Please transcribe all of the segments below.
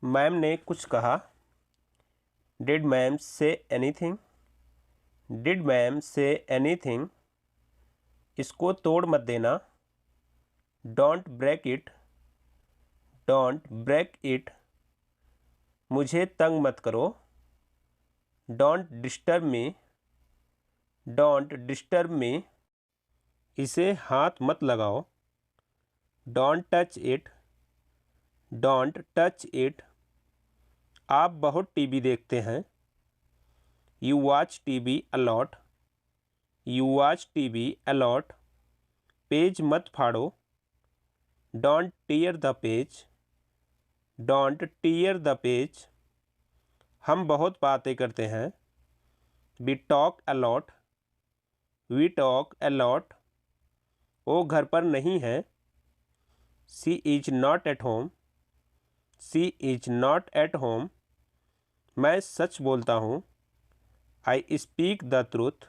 Ma'am ने कुछ कहा। Did ma'am say anything? Did ma'am say anything? इसको तोड़ मत देना। Don't break it. Don't break it. मुझे तंग मत करो। Don't disturb me. Don't disturb me. इसे हाथ मत लगाओ। Don't touch it. Don't touch it. आप बहुत टीवी देखते हैं। You watch TV a lot. You watch TV a lot. Page मत फाड़ो। Don't tear the page. Don't tear the page. हम बहुत बातें करते हैं। We talk a lot. We talk a lot. वो घर पर नहीं है। She is not at home. She is not at home. मैं सच बोलता हूँ। I speak the truth.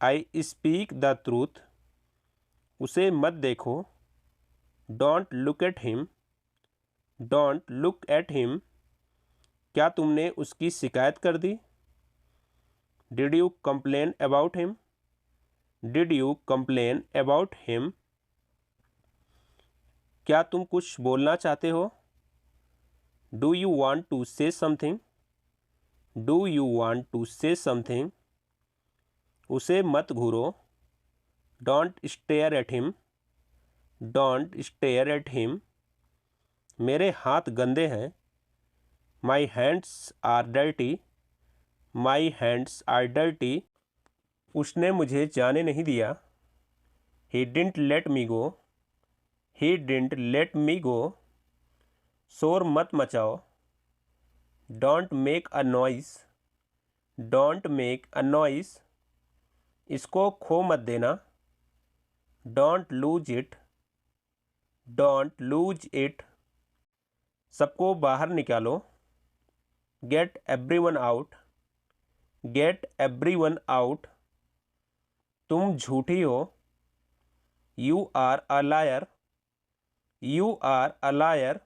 I speak the truth. उसे मत देखो। Don't look at him. Don't look at him. क्या तुमने उसकी शिकायत कर दी? Did you complain about him? Did you complain about him? क्या तुम कुछ बोलना चाहते हो? Do you want to say something? Do you want to say something? उसे मत घूरो। Don't stare at him. Don't stare at him. मेरे हाथ गंदे हैं। My hands are dirty. My hands are dirty. उसने मुझे जाने नहीं दिया। He didn't let me go. He didn't let me go. शोर मत मचाओ। Don't make a noise. Don't make a noise. इसको खो मत देना। Don't lose it. Don't lose it. सबको बाहर निकालो। Get everyone out. Get everyone out. तुम झूठी हो। You are a liar. You are a liar.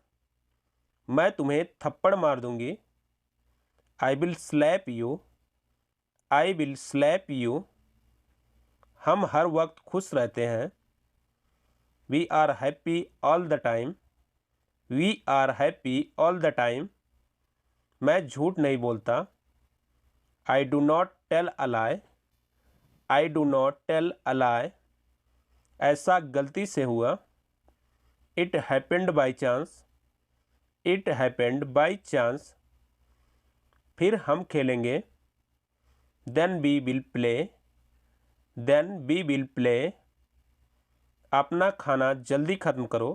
मैं तुम्हें थप्पड़ मार दूंगी। I will slap you. I will slap you. हम हर वक्त खुश रहते हैं। We are happy all the time. We are happy all the time. मैं झूठ नहीं बोलता। I do not tell a lie. I do not tell a lie. ऐसा गलती से हुआ। It happened by chance. It happened by chance. फिर हम खेलेंगे। Then we will play. Then we will play. अपना खाना जल्दी ख़त्म करो।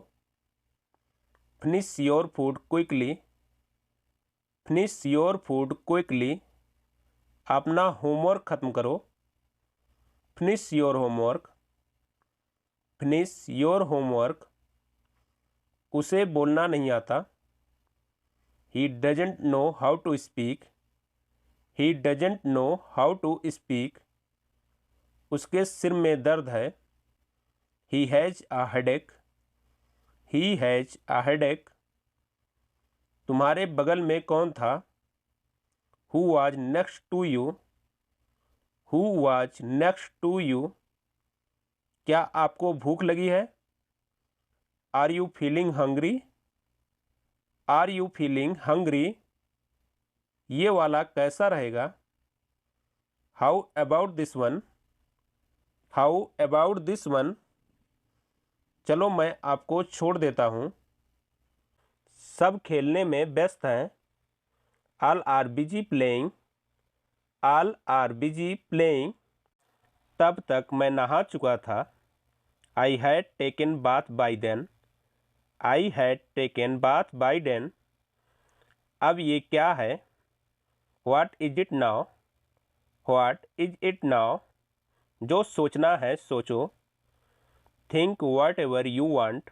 Finish your food quickly. Finish your food quickly. अपना होमवर्क ख़त्म करो। Finish your homework. Finish your homework. उसे बोलना नहीं आता। He doesn't know how to speak. He doesn't know how to speak. उसके सिर में दर्द है। He has a headache. He has a headache. तुम्हारे बगल में कौन था? Who was next to you? Who was next to you? क्या आपको भूख लगी है? Are you feeling hungry? Are you feeling hungry? ये वाला कैसा रहेगा? How about this one? How about this one? चलो मैं आपको छोड़ देता हूँ। सब खेलने में व्यस्त हैं। All are busy playing. All are busy playing. तब तक मैं नहा चुका था। I had taken bath by then. I had taken bath by then. अब ये क्या है? What is it now? What is it now? जो सोचना है सोचो। Think whatever you want.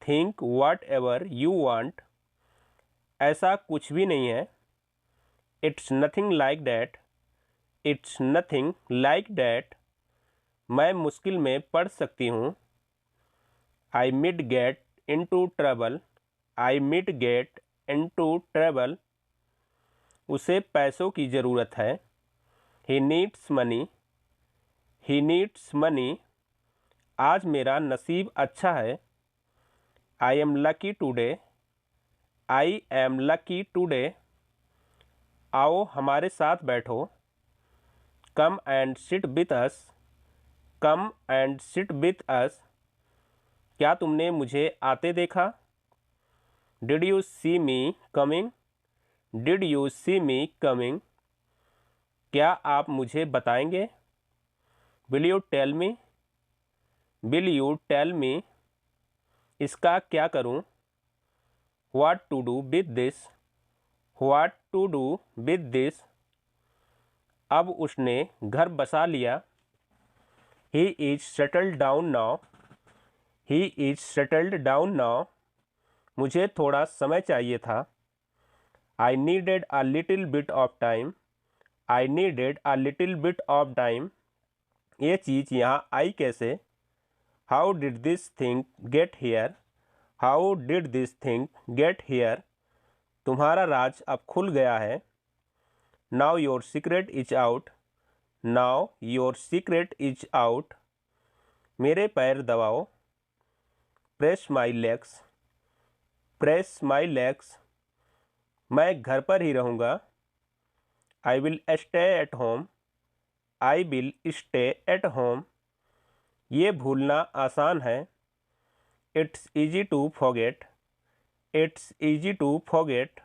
Think whatever you want. ऐसा कुछ भी नहीं है। It's nothing like that. It's nothing like that. मैं मुश्किल में पड़ सकती हूँ। I might get into trouble. I might get into trouble. उसे पैसों की ज़रूरत है. He needs money. He needs money. आज मेरा नसीब अच्छा है. I am lucky today. I am lucky today. आओ हमारे साथ बैठो. Come and sit with us. Come and sit with us. क्या तुमने मुझे आते देखा? Did you see me coming? Did you see me coming? क्या आप मुझे बताएंगे? Will you tell me? Will you tell me? इसका क्या करूं? What to do with this? What to do with this? अब उसने घर बसा लिया. He is settled down now. He is settled down now. मुझे थोड़ा समय चाहिए था. I needed a little bit of time. I needed a little bit of time. ये चीज़ यहाँ आई कैसे? How did this thing get here? How did this thing get here? तुम्हारा राज अब खुल गया है. Now your secret is out. Now your secret is out. मेरे पैर दबाओ. Press my legs. Press my legs. मैं घर पर ही रहूँगा. I will stay at home. I will stay at home. ये भूलना आसान है. It's easy to forget. It's easy to forget.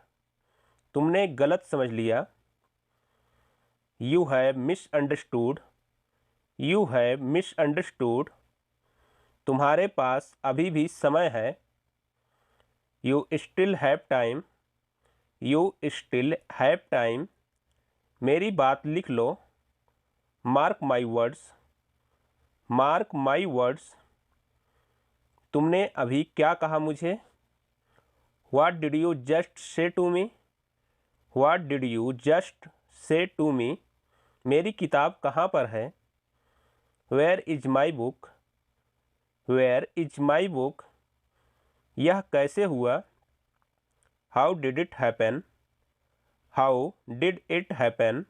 तुमने गलत समझ लिया. You have misunderstood. You have misunderstood. तुम्हारे पास अभी भी समय है. You still have time. You still have time. मेरी बात लिख लो. Mark my words. Mark my words. तुमने अभी क्या कहा मुझे? What did you just say to me? What did you just say to me? मेरी किताब कहाँ पर है? Where is my book? Where is my book? यह कैसे हुआ? How did it happen? How did it happen?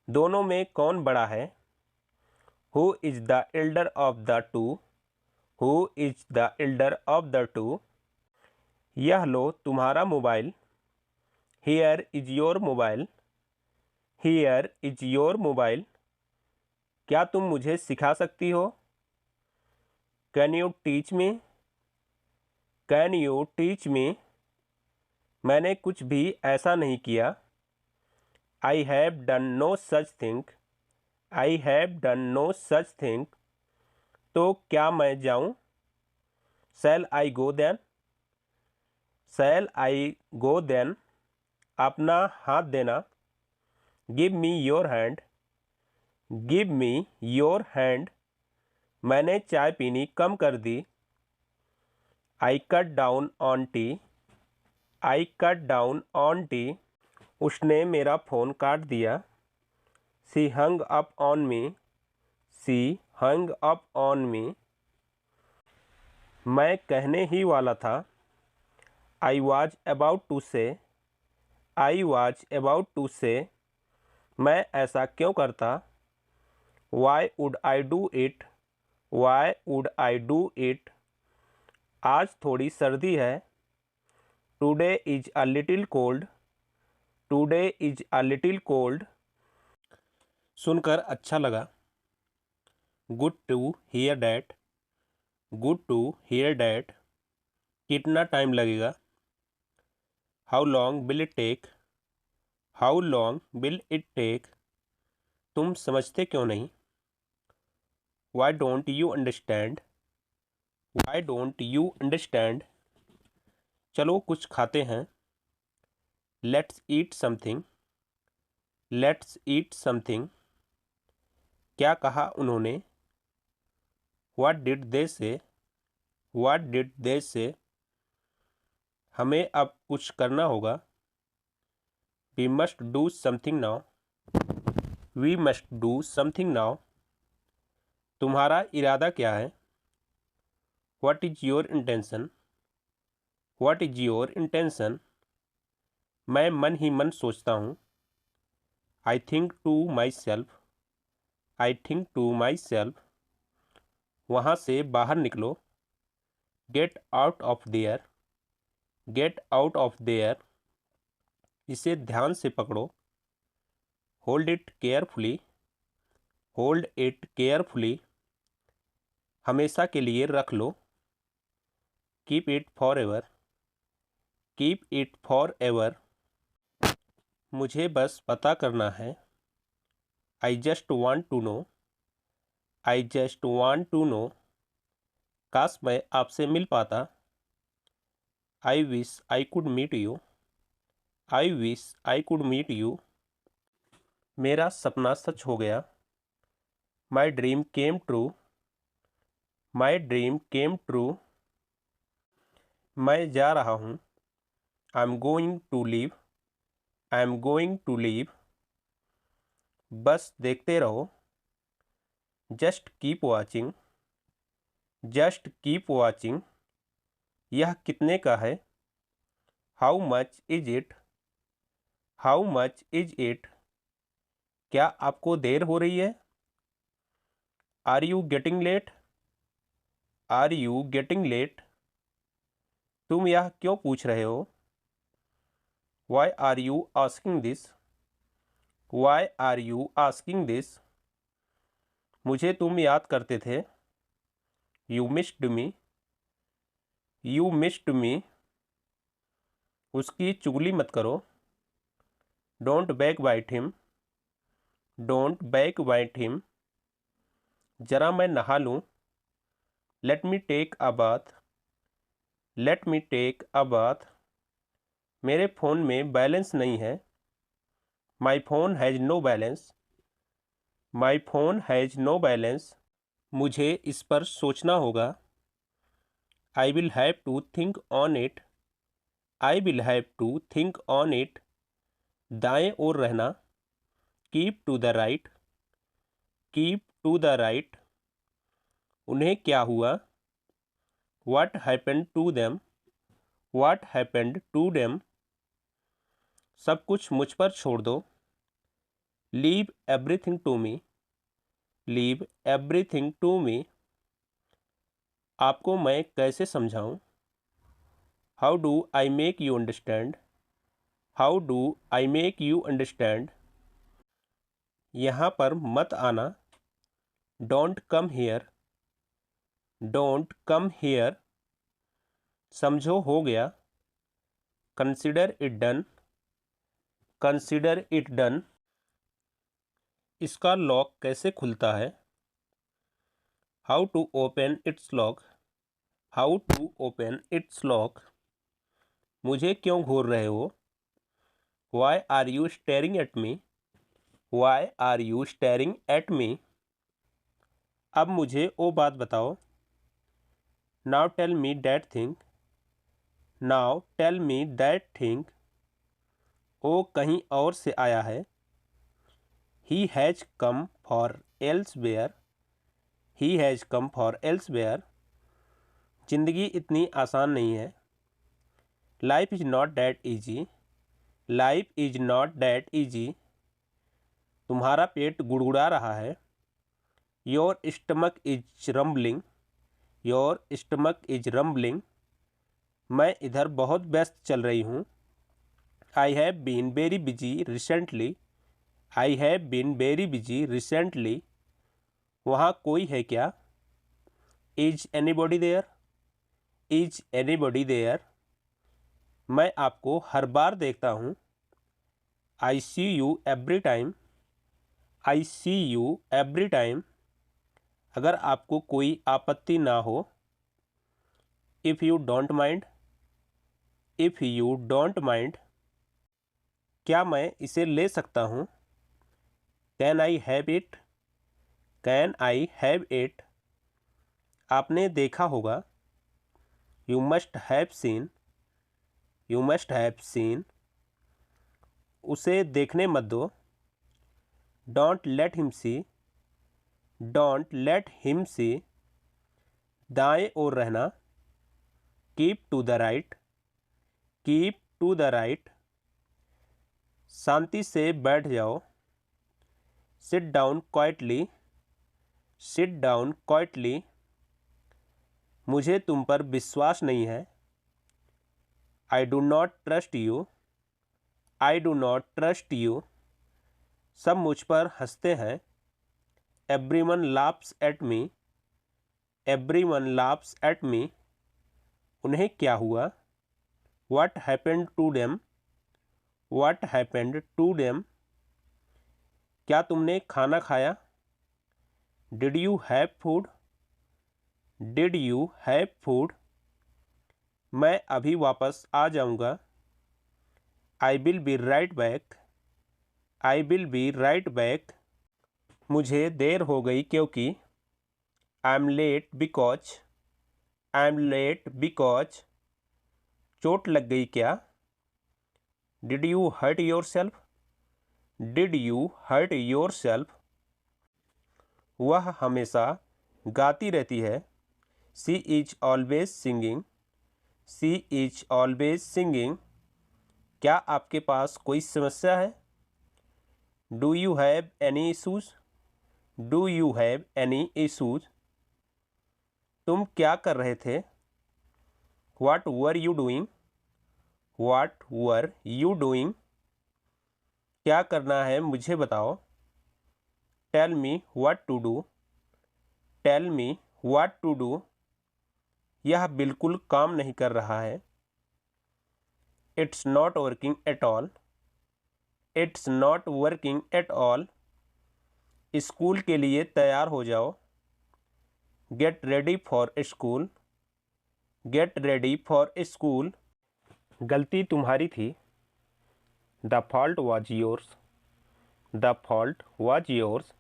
दोनों में कौन बड़ा है? Who is the elder of the two? Who is the elder of the two? यह लो तुम्हारा mobile. Here is your mobile. Here is your mobile. क्या तुम मुझे सिखा सकती हो? Can you teach me? Can you teach me? मैंने कुछ भी ऐसा नहीं किया. I have done no such thing. I have done no such thing. तो क्या मैं जाऊं? Shall I go then? Shall I go then? अपना हाथ देना. Give me your hand. Give me your hand. मैंने चाय पीनी कम कर दी. I cut down on tea. I cut down on tea. उसने मेरा फ़ोन काट दिया. She hung up on me. She hung up on me. मैं कहने ही वाला था. I was about to say. I was about to say. मैं ऐसा क्यों करता? Why would I do it? Why would I do it? आज थोड़ी सर्दी है. Today is a little cold. Today is a little cold. सुनकर अच्छा लगा. Good to hear that. Good to hear that. कितना टाइम लगेगा? How long will it take? How long will it take? तुम समझते क्यों नहीं? Why don't you understand? Why don't you understand? चलो कुछ खाते हैं. Let's eat something. Let's eat something. क्या कहा उन्होंने? What did they say? What did they say? हमें अब कुछ करना होगा. We must do something now. We must do something now. तुम्हारा इरादा क्या है? What is your intention? What is your intention? मैं मन ही मन सोचता हूँ। I think to myself. I think to myself. वहाँ से बाहर निकलो। Get out of there. Get out of there. इसे ध्यान से पकड़ो। Hold it carefully. Hold it carefully. हमेशा के लिए रख लो। Keep it forever. Keep it forever. मुझे बस पता करना है। I just want to know. I just want to know. काश मैं आपसे मिल पाता। आई wish I could meet you. I wish I could meet you. मेरा सपना सच हो गया। My dream came true. My dream came true. मैं जा रहा हूँ। I am going to leave. I am going to leave. बस देखते रहो। Just keep watching. Just keep watching. यह कितने का है? How much is it? How much is it? क्या आपको देर हो रही है? Are you getting late? Are you getting late? तुम यह क्यों पूछ रहे हो? Why are you asking this? Why are you asking this? मुझे तुम याद करते थे। You missed me. You missed me. उसकी चुगली मत करो। Don't back bite him. Don't back bite him. जरा मैं नहा लूँ। Let me take a bath. Let me take a bath. मेरे फ़ोन में बैलेंस नहीं है। My phone has no balance. My phone has no balance. मुझे इस पर सोचना होगा। I will have to think on it. I will have to think on it. दाएं ओर रहना। Keep to the right. Keep to the right. उन्हें क्या हुआ? What happened to them? What happened to them? सब कुछ मुझ पर छोड़ दो। Leave everything to me. Leave everything to me. आपको मैं कैसे समझाऊं? How do I make you understand? How do I make you understand? यहाँ पर मत आना। Don't come here. Don't come here. समझो हो गया। Consider it done. Consider it done. इसका लॉक कैसे खुलता है? How to open its lock. How to open its lock. मुझे क्यों घूर रहे हो? Why are you staring at me? Why are you staring at me? अब मुझे वो बात बताओ। Now tell me that thing. Now tell me that thing. वो कहीं और से आया है। He has come for elsewhere. He has come for elsewhere. ज़िंदगी इतनी आसान नहीं है। Life is not that easy. Life is not that easy. तुम्हारा पेट गुड़गुड़ा रहा है। Your stomach is rumbling. Your stomach is rumbling. मैं इधर बहुत व्यस्त चल रही हूँ। I have been very busy recently. I have been very busy recently. वहाँ कोई है क्या? Is anybody there? Is anybody there? मैं आपको हर बार देखता हूँ। I see you every time. I see you every time. अगर आपको कोई आपत्ति ना हो। If you don't mind. If you don't mind. क्या मैं इसे ले सकता हूँ? Can I have it? Can I have it? आपने देखा होगा। You must have seen. You must have seen. उसे देखने मत दो। Don't let him see. Don't let him see. दाएं ओर रहना। Keep to the right. Keep to the right. शांति से बैठ जाओ। Sit down quietly. Sit down quietly. मुझे तुम पर विश्वास नहीं है। I do not trust you. I do not trust you. सब मुझ पर हंसते हैं। Everyone laughs at me. Everyone laughs at me. उन्हें क्या हुआ? What happened to them? What happened to them? क्या तुमने खाना खाया? Did you have food? Did you have food? मैं अभी वापस आ जाऊंगा। I will be right back. I will be right back. मुझे देर हो गई क्योंकि I'm late because. I'm late because. चोट लग गई क्या? Did you hurt yourself? Did you hurt yourself? वह हमेशा गाती रहती है। She is always singing. She is always singing. क्या आपके पास कोई समस्या है? Do you have any issues? Do you have any issues? तुम क्या कर रहे थे? What were you doing? What were you doing? क्या करना है मुझे बताओ। Tell me what to do. Tell me what to do. यह बिल्कुल काम नहीं कर रहा है। It's not working at all. It's not working at all. School के लिए तैयार हो जाओ। Get ready for school. Get ready for school. गलती तुम्हारी थी। The fault was yours. The fault was yours.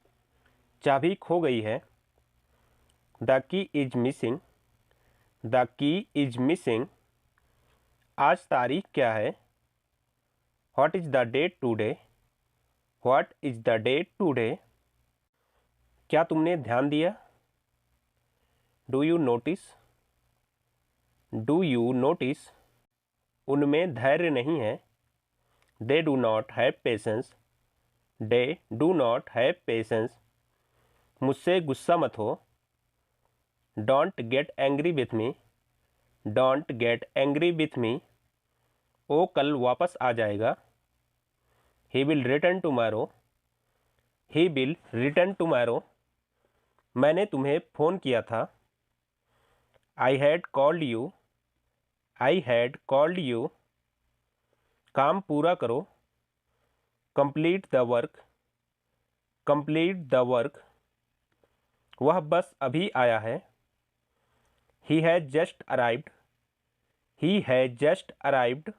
चाबी खो गई है। The key is missing. The key is missing. आज तारीख क्या है? What is the date today? What is the date today? क्या तुमने ध्यान दिया? Do you notice? Do you notice? उनमें धैर्य नहीं है। They do not have patience. They do not have patience. मुझसे गुस्सा मत हो। Don't get angry with me. Don't get angry with me. वो कल वापस आ जाएगा। He will return tomorrow. He will return tomorrow. मैंने तुम्हें फ़ोन किया था। I had called you. I had called you. काम पूरा करो। Complete the work. Complete the work. वह बस अभी आया है। He has just arrived. He has just arrived.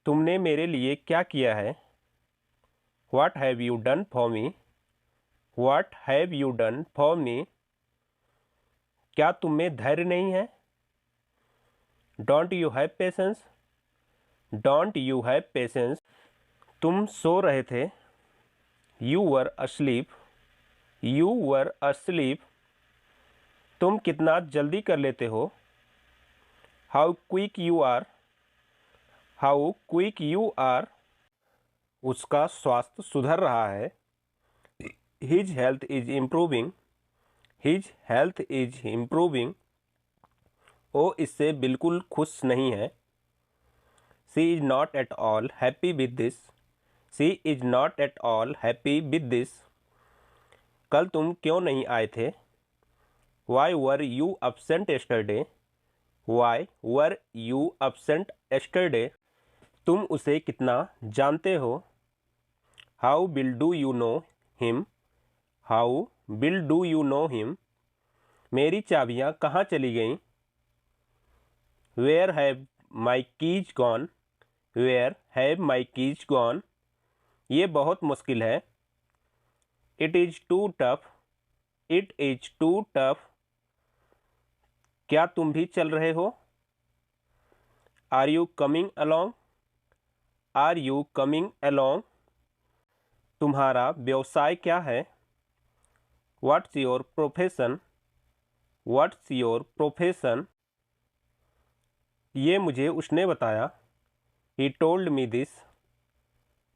तुमने मेरे लिए क्या किया है? What have you done for me? What have you done for me? क्या तुम में धैर्य नहीं है? Don't you have patience? Don't you have patience? तुम सो रहे थे। You were asleep. You were asleep. तुम कितना जल्दी कर लेते हो। How quick you are. How quick you are. उसका स्वास्थ्य सुधर रहा है। His health is improving. His health is improving. वो इससे बिल्कुल खुश नहीं है। She is not at all happy with this. She is not at all happy with this. कल तुम क्यों नहीं आए थे? Why were you absent yesterday? Why were you absent yesterday? तुम उसे कितना जानते हो? How well do you know him? How well do you know him? मेरी चाबियाँ कहाँ चली गईं? Where have my keys gone? Where have my keys gone? ये बहुत मुश्किल है। It is too tough. It is too tough. क्या तुम भी चल रहे हो? Are you coming along? Are you coming along? तुम्हारा व्यवसाय क्या है? What's your profession? What's your profession? ये मुझे उसने बताया। He told me this.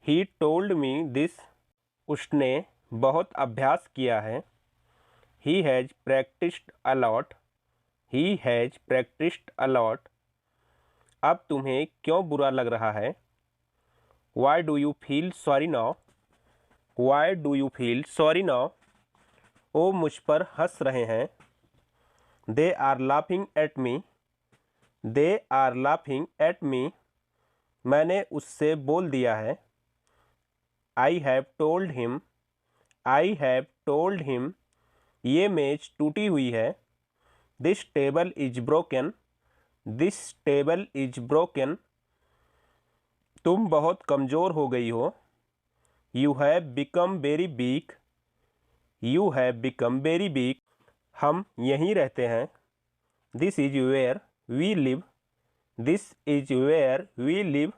He told me this, उसने बहुत अभ्यास किया है। He has practised a lot, he has practised a lot. अब तुम्हें क्यों बुरा लग रहा है? Why do you feel sorry now, why do you feel sorry now. वो मुझ पर हंस रहे हैं। They are laughing at me, they are laughing at me. मैंने उससे बोल दिया है। I have told him, I have told him. ये मेज टूटी हुई है। This table is broken, this table is broken. तुम बहुत कमज़ोर हो गई हो। You have become very weak, you have become very weak. हम यहीं रहते हैं। This is where we live, this is where we live.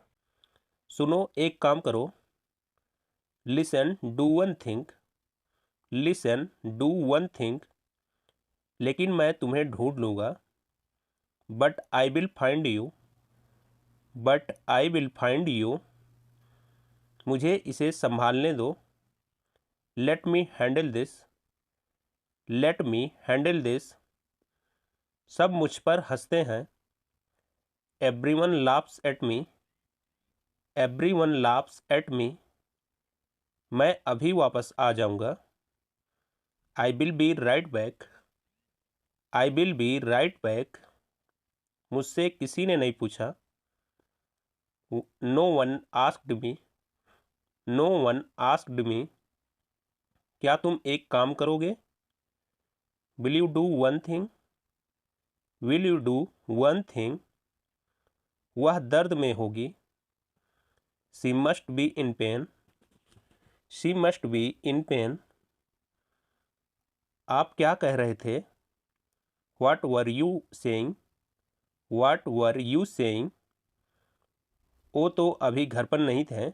सुनो, एक काम करो। Listen do one thing, listen do one thing. लेकिन मैं तुम्हें ढूंढ लूँगा। But I will find you, but I will find you. मुझे इसे संभालने दो। Let me handle this, let me handle this. सब मुझ पर हंसते हैं। Everyone laughs at me, everyone laughs at me. मैं अभी वापस आ जाऊंगा। I will be right back, I will be right back. मुझसे किसी ने नहीं पूछा। No one asked me, no one asked me. क्या तुम एक काम करोगे? Will you do one thing, will you do one thing. वह दर्द में होगी। She must be in pain, she must be in pain. आप क्या कह रहे थे? What were you saying, what were you saying. वो तो अभी घर पर नहीं थे।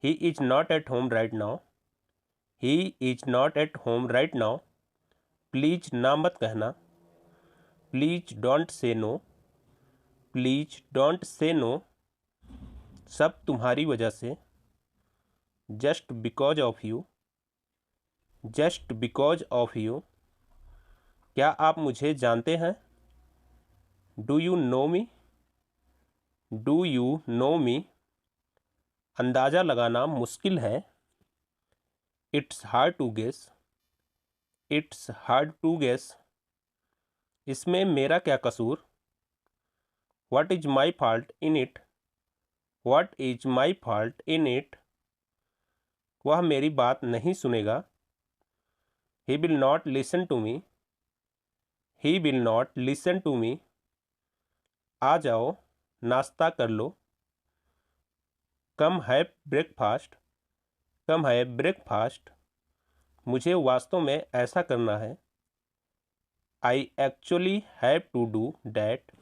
He is not at home right now, he is not at home right now. Please ना मत कहना। Please don't say no, please don't say no. सब तुम्हारी वजह से। Just because of you, just because of you. क्या आप मुझे जानते हैं? Do you know me, do you know me. अंदाज़ा लगाना मुश्किल है। It's hard to guess, it's hard to guess. इसमें मेरा क्या कसूर? What is my fault in it, what is my fault in it. वह मेरी बात नहीं सुनेगा। He will not listen to me, he will not listen to me. आ जाओ, नाश्ता कर लो। Come have breakfast, come have breakfast. मुझे वास्तव में ऐसा करना है। I actually have to do that,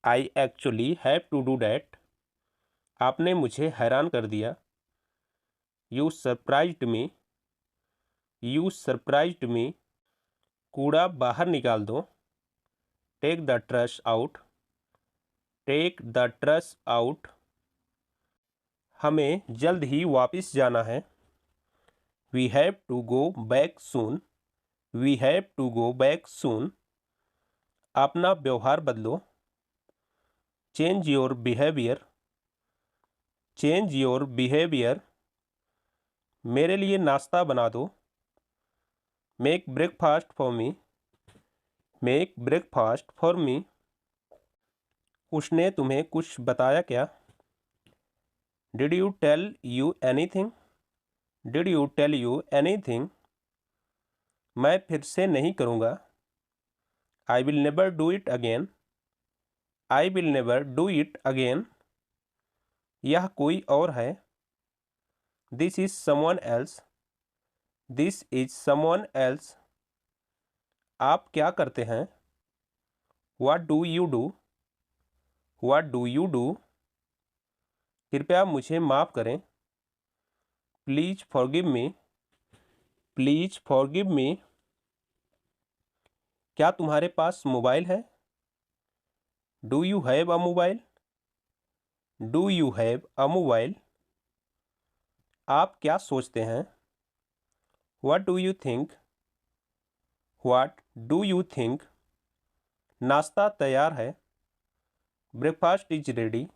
I actually have to do that. आपने मुझे हैरान कर दिया। You surprised me, you surprised me. कूड़ा बाहर निकाल दो। Take the trash out, take the trash out. हमें जल्द ही वापस जाना है। We have to go back soon, we have to go back soon. अपना व्यवहार बदलो। Change your behaviour, change your behaviour. मेरे लिए नाश्ता बना दो। Make breakfast for me, make breakfast for me. उसने तुम्हें कुछ बताया क्या? Did you tell you anything, did you tell you anything. मैं फिर से नहीं करूँगा। I will never do it again, I will never do it again. यह कोई और है। This is someone else, this is someone else. आप क्या करते हैं? What do you do, what do you do. कृपया मुझे माफ़ करें। Please forgive me, please forgive me. क्या तुम्हारे पास मोबाइल है? Do you have a mobile, do you have a mobile. आप क्या सोचते हैं? What do you think? What do you think? नाश्ता तैयार है। Breakfast is ready.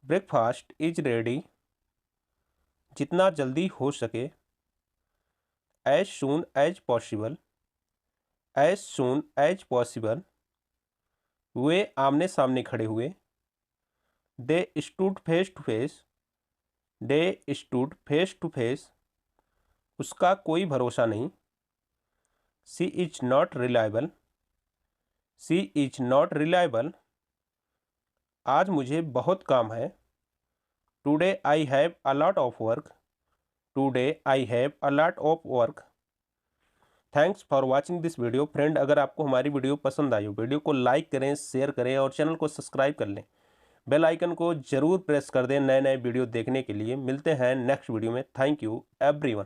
Breakfast is ready. जितना जल्दी हो सके। As soon as possible. As soon as possible. वे आमने सामने खड़े हुए। They stood face to face. They stood face to face. उसका कोई भरोसा नहीं। She is not reliable. She is not reliable. आज मुझे बहुत काम है। Today I have a lot of work. Today I have a lot of work. Thanks for watching this video. Friend, अगर आपको हमारी वीडियो पसंद आई हो, वीडियो को लाइक करें, शेयर करें और चैनल को सब्सक्राइब कर लें। बेल आइकन को जरूर प्रेस कर दें नए नए वीडियो देखने के लिए। मिलते हैं नेक्स्ट वीडियो में। Thank you everyone.